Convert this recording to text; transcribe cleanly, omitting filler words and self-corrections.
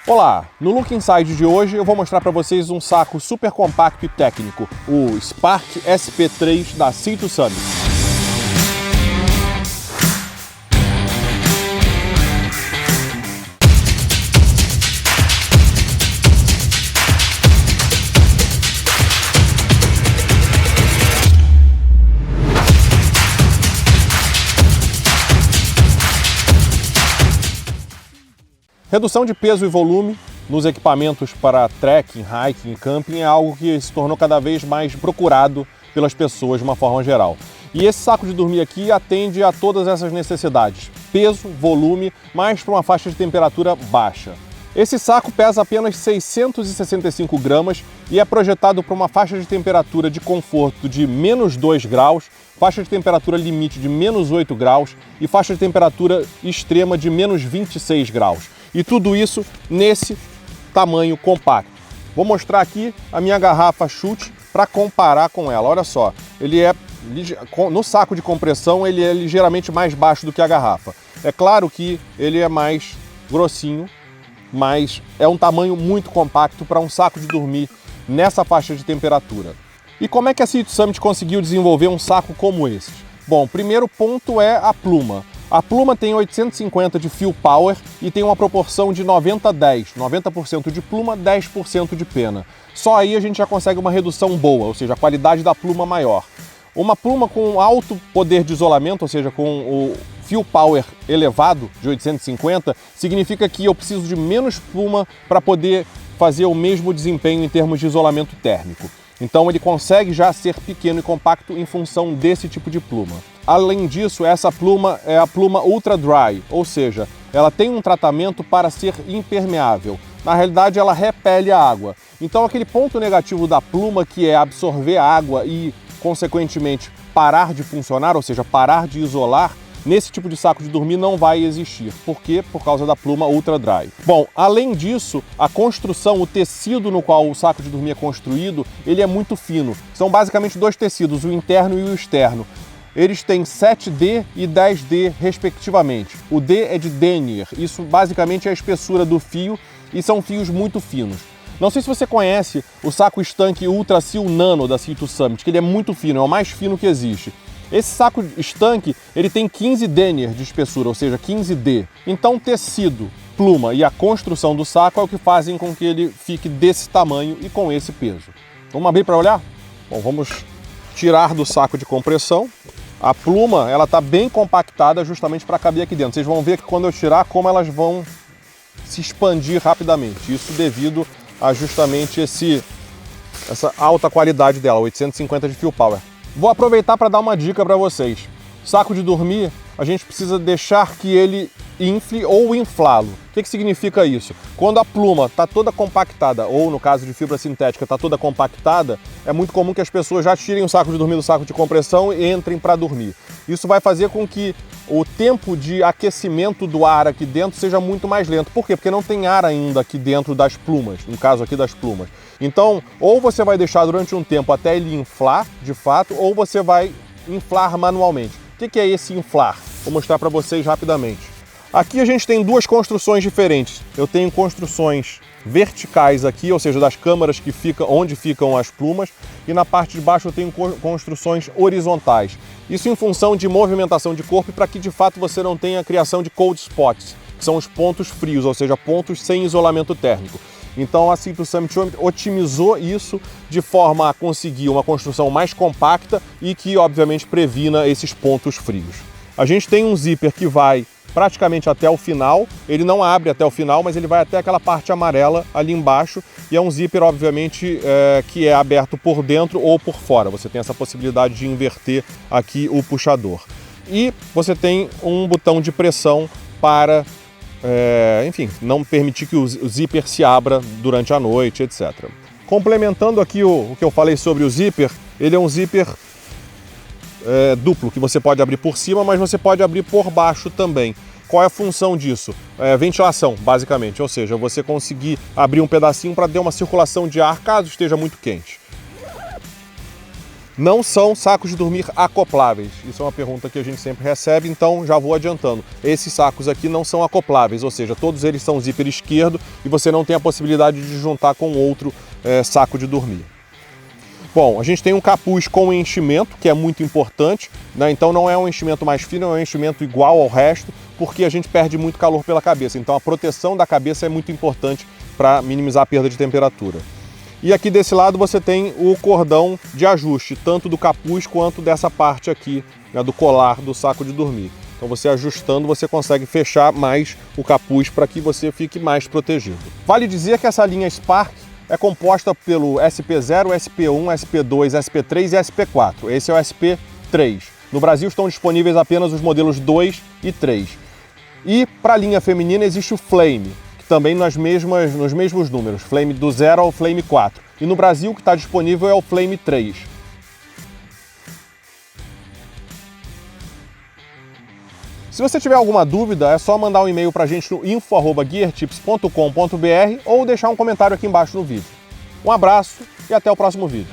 Olá, no Look Inside de hoje eu vou mostrar para vocês um saco super compacto e técnico, o Spark SP3 da Sea2 Summit. Redução de peso e volume nos equipamentos para trekking, hiking e camping é algo que se tornou cada vez mais procurado pelas pessoas de uma forma geral. E esse saco de dormir aqui atende a todas essas necessidades: peso, volume, mas para uma faixa de temperatura baixa. Esse saco pesa apenas 665 gramas e é projetado para uma faixa de temperatura de conforto de -2 graus, faixa de temperatura limite de -8 graus e faixa de temperatura extrema de -26 graus. E tudo isso nesse tamanho compacto. Vou mostrar aqui a minha garrafa chute para comparar com ela. Olha só, ele é no saco de compressão ele é ligeiramente mais baixo do que a garrafa. É claro que ele é mais grossinho, mas é um tamanho muito compacto para um saco de dormir nessa faixa de temperatura. E como é que a Sea2 Summit conseguiu desenvolver um saco como esse? Bom, o primeiro ponto é a pluma. A pluma tem 850 de fill power e tem uma proporção de 90-10, 90% de pluma, 10% de pena. Só aí a gente já consegue uma redução boa, ou seja, a qualidade da pluma maior. Uma pluma com alto poder de isolamento, ou seja, com o fill power elevado de 850, significa que eu preciso de menos pluma para poder fazer o mesmo desempenho em termos de isolamento térmico. Então ele consegue já ser pequeno e compacto em função desse tipo de pluma. Além disso, essa pluma é a pluma Ultra Dry, ou seja, ela tem um tratamento para ser impermeável. Na realidade, ela repele a água. Então aquele ponto negativo da pluma, que é absorver a água e, consequentemente, parar de funcionar, ou seja, parar de isolar, nesse tipo de saco de dormir não vai existir. Por quê? Por causa da pluma Ultra Dry. Bom, além disso, a construção, o tecido no qual o saco de dormir é construído, ele é muito fino. São basicamente dois tecidos, o interno e o externo. Eles têm 7D e 10D, respectivamente. O D é de denier, isso basicamente é a espessura do fio e são fios muito finos. Não sei se você conhece o saco estanque Ultra Seal Nano da Sea2 Summit, que ele é muito fino, é o mais fino que existe. Esse saco estanque, ele tem 15 denier de espessura, ou seja, 15D. Então tecido, pluma e a construção do saco é o que fazem com que ele fique desse tamanho e com esse peso. Vamos abrir para olhar? Bom, vamos tirar do saco de compressão. A pluma, ela está bem compactada justamente para caber aqui dentro. Vocês vão ver que quando eu tirar, como elas vão se expandir rapidamente. Isso devido a justamente essa alta qualidade dela, 850 de fill power. Vou aproveitar para dar uma dica para vocês. Saco de dormir, a gente precisa deixar que ele infle ou inflá-lo. O que significa isso? Quando a pluma está toda compactada, ou no caso de fibra sintética está toda compactada, é muito comum que as pessoas já tirem o saco de dormir do saco de compressão e entrem para dormir. Isso vai fazer com que o tempo de aquecimento do ar aqui dentro seja muito mais lento. Por quê? Porque não tem ar ainda aqui dentro das plumas, no caso aqui das plumas. Então, ou você vai deixar durante um tempo até ele inflar, de fato, ou você vai inflar manualmente. O que é esse inflar? Vou mostrar para vocês rapidamente. Aqui a gente tem duas construções diferentes. Eu tenho construções verticais aqui, ou seja, das câmaras que ficam onde ficam as plumas, e na parte de baixo eu tenho construções horizontais. Isso em função de movimentação de corpo e para que de fato você não tenha a criação de cold spots, que são os pontos frios, ou seja, pontos sem isolamento térmico. Então a Sea2 Summit otimizou isso de forma a conseguir uma construção mais compacta e que obviamente previna esses pontos frios. A gente tem um zíper que vai praticamente até o final, ele não abre até o final, mas ele vai até aquela parte amarela ali embaixo, e é um zíper obviamente que é aberto por dentro ou por fora. Você tem essa possibilidade de inverter aqui o puxador. E você tem um botão de pressão para enfim, não permitir que o zíper se abra durante a noite, etc. Complementando aqui o que eu falei sobre o zíper, ele é um zíper duplo, que você pode abrir por cima, mas você pode abrir por baixo também. Qual é a função disso? Ventilação, basicamente, ou seja, você conseguir abrir um pedacinho para ter uma circulação de ar caso esteja muito quente. não são sacos de dormir acopláveis. Isso é uma pergunta que a gente sempre recebe, então já vou adiantando. Esses sacos aqui não são acopláveis, ou seja, todos eles são zíper esquerdo e você não tem a possibilidade de juntar com outro saco de dormir. Bom, a gente tem um capuz com enchimento, que é muito importante, né? Então não é um enchimento mais fino, é um enchimento igual ao resto, porque a gente perde muito calor pela cabeça. Então a proteção da cabeça é muito importante para minimizar a perda de temperatura. E aqui desse lado você tem o cordão de ajuste, tanto do capuz quanto dessa parte aqui, né, do colar do saco de dormir. Então você ajustando, você consegue fechar mais o capuz para que você fique mais protegido. Vale dizer que essa linha Spark é composta pelo SP0, SP1, SP2, SP3 e SP4. Esse é o SP3. No Brasil estão disponíveis apenas os modelos 2 e 3. E para a linha feminina existe o Flame, que também nos mesmos números, Flame do 0 ao Flame 4. E no Brasil o que está disponível é o Flame 3. Se você tiver alguma dúvida, é só mandar um e-mail para a gente no info@geartips.com.br ou deixar um comentário aqui embaixo no vídeo. Um abraço e até o próximo vídeo.